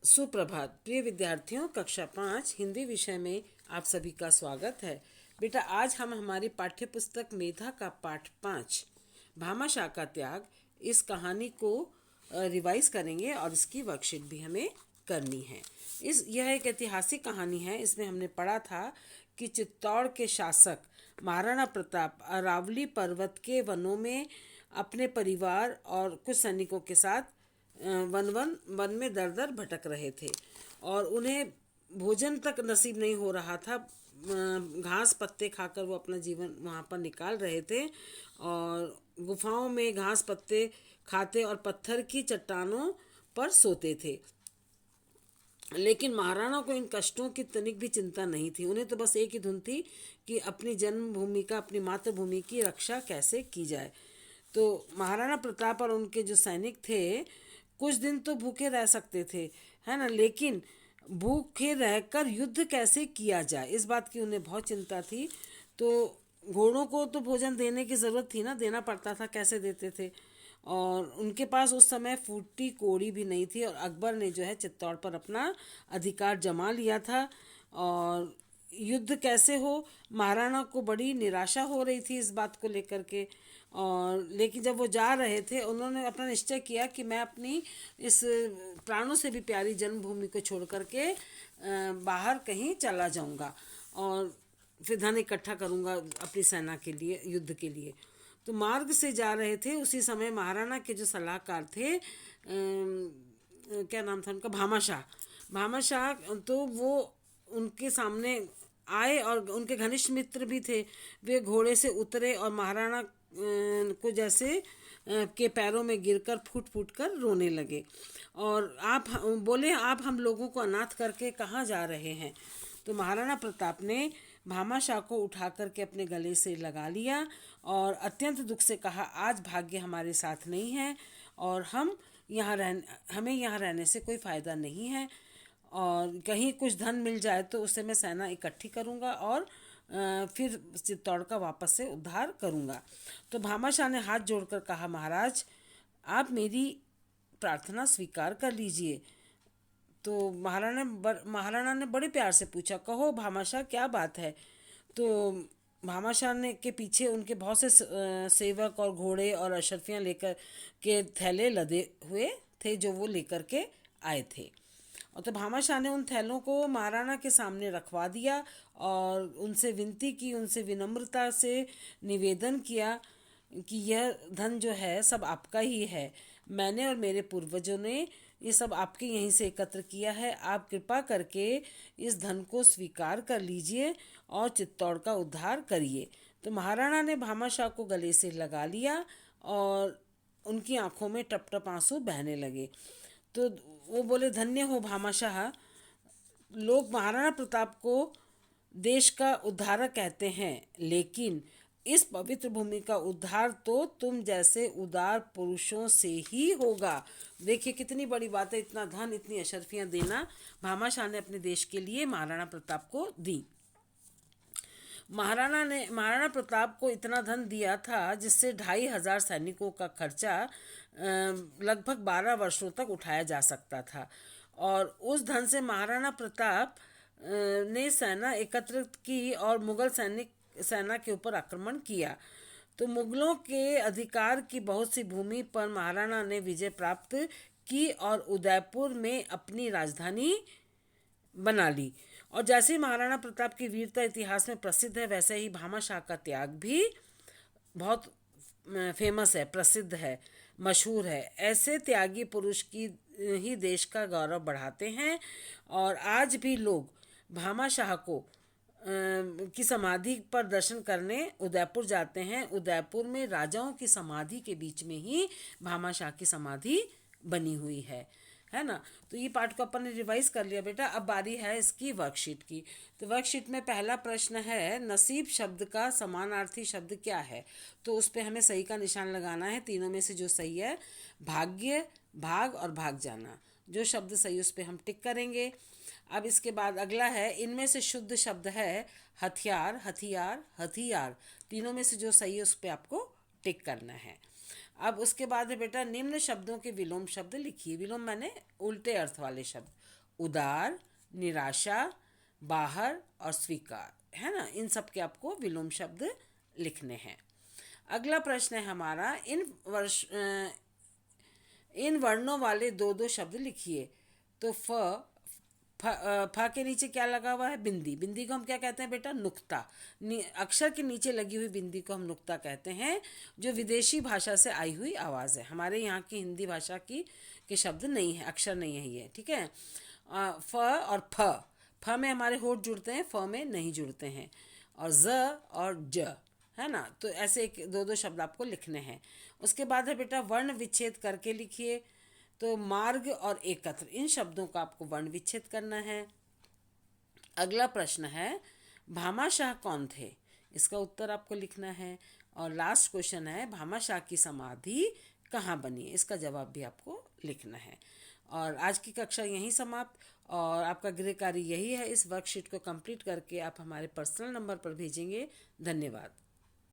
सुप्रभात प्रिय विद्यार्थियों, कक्षा 5 हिंदी विषय में आप सभी का स्वागत है। बेटा, आज हम हमारी पाठ्य पुस्तक मेधा का पाठ 5 भामाशाह का त्याग इस कहानी को रिवाइज करेंगे और इसकी वर्कशीट भी हमें करनी है। यह एक ऐतिहासिक कहानी है। इसमें हमने पढ़ा था कि चित्तौड़ के शासक महाराणा प्रताप अरावली पर्वत के वनों में अपने परिवार और कुछ सैनिकों के साथ वन में दर दर भटक रहे थे और उन्हें भोजन तक नसीब नहीं हो रहा था। घास पत्ते खाकर वो अपना जीवन वहाँ पर निकाल रहे थे और गुफाओं में घास पत्ते खाते और पत्थर की चट्टानों पर सोते थे। लेकिन महाराणा को इन कष्टों की तनिक भी चिंता नहीं थी। उन्हें तो बस एक ही धुन थी कि अपनी जन्मभूमि का, अपनी मातृभूमि की रक्षा कैसे की जाए। तो महाराणा प्रताप और उनके जो सैनिक थे कुछ दिन तो भूखे रह सकते थे, है ना, लेकिन भूखे रहकर युद्ध कैसे किया जाए, इस बात की उन्हें बहुत चिंता थी। तो घोड़ों को तो भोजन देने की ज़रूरत थी ना, देना पड़ता था, कैसे देते थे। और उनके पास उस समय फूटी कोड़ी भी नहीं थी और अकबर ने जो है चित्तौड़ पर अपना अधिकार जमा लिया था। और युद्ध कैसे हो, महाराणा को बड़ी निराशा हो रही थी इस बात को लेकर के। और लेकिन जब वो जा रहे थे उन्होंने अपना निश्चय किया कि मैं अपनी इस प्राणों से भी प्यारी जन्मभूमि को छोड़ करके बाहर कहीं चला जाऊंगा और फिर धन इकट्ठा करूंगा अपनी सेना के लिए, युद्ध के लिए। तो मार्ग से जा रहे थे, उसी समय महाराणा के जो सलाहकार थे, क्या नाम था उनका, भामाशाह। भामाशाह तो वो उनके सामने आए और उनके घनिष्ठ मित्र भी थे। वे घोड़े से उतरे और महाराणा को जैसे के पैरों में गिरकर फूट फूट कर रोने लगे और आप बोले, आप हम लोगों को अनाथ करके कहाँ जा रहे हैं। तो महाराणा प्रताप ने भामाशाह को उठा करके अपने गले से लगा लिया और अत्यंत दुख से कहा, आज भाग्य हमारे साथ नहीं है और हमें यहाँ रहने से कोई फ़ायदा नहीं है और कहीं कुछ धन मिल जाए तो उससे मैं सेना इकट्ठी करूँगा और फिर चित्तौड़ का वापस से उद्धार करूँगा। तो भामाशाह ने हाथ जोड़कर कहा, महाराज आप मेरी प्रार्थना स्वीकार कर लीजिए। तो महाराणा ने बड़े प्यार से पूछा, कहो भामाशाह क्या बात है। तो भामाशाह ने के पीछे उनके बहुत से सेवक और घोड़े और अशर्फियाँ लेकर के थैले लदे हुए थे जो वो लेकर के आए थे। और तो भामाशाह ने उन थैलों को महाराणा के सामने रखवा दिया और उनसे विनती की, उनसे विनम्रता से निवेदन किया कि यह धन जो है सब आपका ही है। मैंने और मेरे पूर्वजों ने ये सब आपके यहीं से एकत्र किया है। आप कृपा करके इस धन को स्वीकार कर लीजिए और चित्तौड़ का उद्धार करिए। तो महाराणा ने भामाशाह को गले से लगा लिया और उनकी आंखों में टप टप आंसू बहने लगे। तो वो बोले, धन्य हो भामाशाह, लोग महाराणा प्रताप को देश का उद्धारक कहते हैं, लेकिन इस पवित्र भूमि का उद्धार तो तुम जैसे उदार पुरुषों से ही होगा। देखिए कितनी बड़ी बात है, इतना धन, इतनी अशर्फियाँ देना भामाशाह ने अपने देश के लिए महाराणा प्रताप को दी। महाराणा प्रताप को इतना धन दिया था जिससे 2500 सैनिकों का खर्चा लगभग 12 वर्षों तक उठाया जा सकता था। और उस धन से महाराणा प्रताप ने सेना एकत्र की और मुगल सेना के ऊपर आक्रमण किया। तो मुगलों के अधिकार की बहुत सी भूमि पर महाराणा ने विजय प्राप्त की और उदयपुर में अपनी राजधानी बना ली। और जैसे ही महाराणा प्रताप की वीरता इतिहास में प्रसिद्ध है, वैसे ही भामाशाह का त्याग भी बहुत फेमस है, प्रसिद्ध है, मशहूर है। ऐसे त्यागी पुरुष की ही देश का गौरव बढ़ाते हैं। और आज भी लोग भामाशाह को की समाधि पर दर्शन करने उदयपुर जाते हैं। उदयपुर में राजाओं की समाधि के बीच में ही भामाशाह की समाधि बनी हुई है ना। तो ये पाठ को अपन ने रिवाइज कर लिया बेटा। अब बारी है इसकी वर्कशीट की। तो वर्कशीट में पहला प्रश्न है, नसीब शब्द का समानार्थी शब्द क्या है। तो उस पर हमें सही का निशान लगाना है। तीनों में से जो सही है, भाग्य, भाग और भाग जाना। जो शब्द सही उस पर हम टिक करेंगे। अब इसके बाद अगला है, इनमें से शुद्ध शब्द है हथियार, हथियार, हथियार। तीनों में से जो सही है उस पर आपको टिक करना है। अब उसके बाद है बेटा, निम्न शब्दों के विलोम शब्द लिखिए। विलोम माने उल्टे अर्थ वाले शब्द। उदार, निराशा, बाहर और स्वीकार, है ना, इन सब के आपको विलोम शब्द लिखने हैं। अगला प्रश्न है हमारा, इन वर्णों वाले दो दो शब्द लिखिए। तो फ के नीचे क्या लगा हुआ है? बिंदी। बिंदी को हम क्या कहते हैं बेटा? नुक्ता। अक्षर के नीचे लगी हुई बिंदी को हम नुक्ता कहते हैं, जो विदेशी भाषा से आई हुई आवाज़ है। हमारे यहाँ की हिंदी भाषा की के शब्द नहीं है, अक्षर नहीं है ये, ठीक है। फ और फ में हमारे होठ जुड़ते हैं, फ में नहीं जुड़ते हैं। और ज और ज, है ना। तो ऐसे एक दो दो शब्द आपको लिखने हैं। उसके बाद है बेटा, वर्ण विच्छेद करके लिखिए। तो मार्ग और एकत्र, इन शब्दों का आपको वर्ण विच्छेद करना है। अगला प्रश्न है, भामाशाह कौन थे? इसका उत्तर आपको लिखना है। और लास्ट क्वेश्चन है, भामाशाह की समाधि कहाँ बनी है? इसका जवाब भी आपको लिखना है। और आज की कक्षा यहीं समाप्त। और आपका गृह कार्य यही है, इस वर्कशीट को कंप्लीट करके आप हमारे पर्सनल नंबर पर भेजेंगे। धन्यवाद।